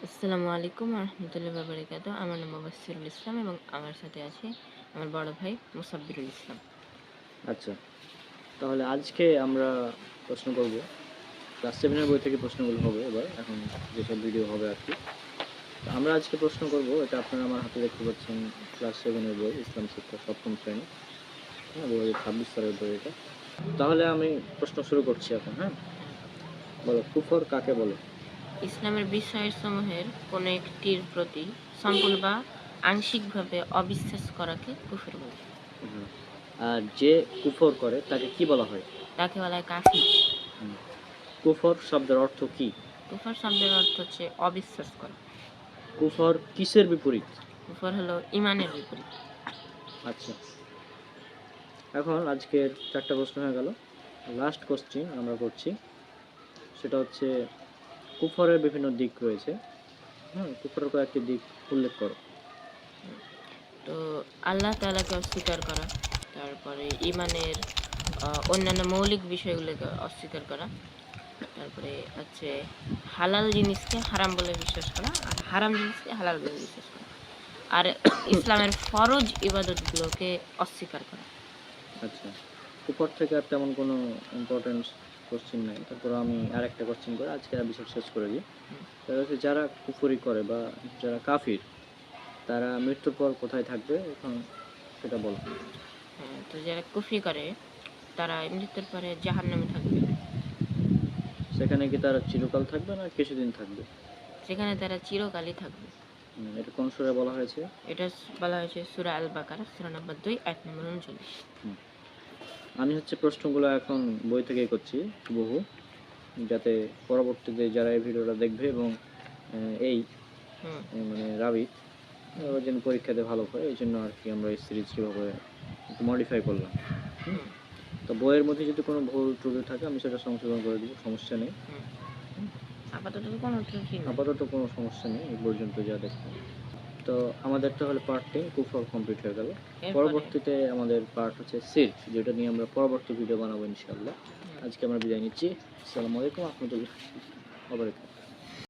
আসসালামু আলাইকুম রহমতুল্লাহ বাবরকাত। আমার নাম মুবাশশিরুল ইসলাম এবং আমার সাথে আছে আমার বড় ভাই মুসাব্বিরুল ইসলাম। আচ্ছা, তাহলে আজকে আমরা প্রশ্ন করব। ক্লাস 7 এর বই থেকে প্রশ্নগুলো হবে এবার, এখন যেসব ভিডিও হবে আরকি। তো আমরা আজকে প্রশ্ন করব, এটা আপনারা আমার হাতে দেখতে পাচ্ছেন, ক্লাস 7 এর বই, ইসলাম শিক্ষা ৭ম শ্রেণী। হ্যাঁ, ২০২৬ সালের বই এটা। তাহলে আমি প্রশ্ন শুরু করছি এখন, হ্যাঁ? বলো, কুফর কাকে বলে? ইসলামের বিষয়সমূহের কোনো একটির প্রতি সম্পূর্ণ বা আংশিকভাবে অবিশ্বাস করাকে কুফর বলে। হ্যাঁ। আর যে কুফর করে তাকে কি বলা হয়? তাকে বলা হয় কাফির। হুম। কুফর শব্দের অর্থ কি? কুফর শব্দের অর্থ হচ্ছে অবিশ্বাস করা। কুফর কিসের বিপরীত? কুফর হলো ইমানের বিপরীত। আচ্ছা, এখন আজকের 4টা প্রশ্ন হয়ে গেল। লাস্ট কোশ্চেন আমরা করছি, সেটা হচ্ছে কুফরের বিভিন্ন দিক রয়েছে। কুফরের কয়েকটি দিক উল্লেখ করো। তো আল্লাহ তাআলাকে অস্বীকার করা, তারপরে ইমানের অন্যান্য মৌলিক বিষয়গুলোকে অস্বীকার করা, তারপরে হচ্ছে হালাল জিনিসকে হারাম বলে বিশ্বাস করা আর হারাম জিনিসকে হালাল বলে বিশ্বাস করা, আর ইসলামের ফরজ ইবাদতগুলোকে অস্বীকার করা। আচ্ছা, কুফর থেকে আর তেমন কোনো ইম্পর্টেন্স কোশ্চেন নাই, তারপর আমি আরেকটা কোশ্চেন করে আজকে বিষয় শেষ করে দিই। হুম, সেটা হচ্ছে, যারা কুফরি করে বা যারা কাফির, তারা মৃত্যুর পর কোথায় থাকবে, এখন সেটা বলো। হ্যাঁ, তো যারা কুফরি করে তারা মৃত্যুর পরে জাহান্নামে থাকবে। সেখানে কি তারা চিরকাল থাকবে না কিছুদিন থাকবে? সেখানে তারা চিরকালই থাকবে। এটা কোন সূরায় বলা হয়েছে? এটা বলা হয়েছে সূরা আল বাকারা সূরা নম্বর 2 আয়াত নম্বর 39। হুম। আমি হচ্ছে প্রশ্নগুলো এখন বই থেকেই করছি বহু, যাতে পরবর্তীতে যারা এই ভিডিওটা দেখবে এবং এই হুম মানে রাবি হুম ওরা যেন পরীক্ষাতে ভালো করে, এই জন্য আর কি আমরা এই সিরিজ কীভাবে একটু মডিফাই করলাম। হুম। হুম তো বইয়ের মধ্যে যদি কোনো ভুল ত্রুটি থাকে আমি সেটা সংশোধন করে দিব, সমস্যা নেই। হুম হুম। আপাতত কোনো ত্রুটি নেই। আপাতত কোনো সমস্যা নেই এই পর্যন্ত যা দেখলাম। তো আমাদের তাহলে পার্ট 10 কুফর কমপ্লিট হয়ে গেল। এরপরে পরবর্তীতে আমাদের পার্ট হচ্ছে সির্ক, যেটা নিয়ে আমরা পরবর্তী ভিডিও বানাবো ইনশাআল্লাহ। হুম। আজকে আমরা বিদায় নিচ্ছি। আসসালামু আলাইকুম ওয়া রাহমাতুল্লাহি ওয়া বারাকাতুহু।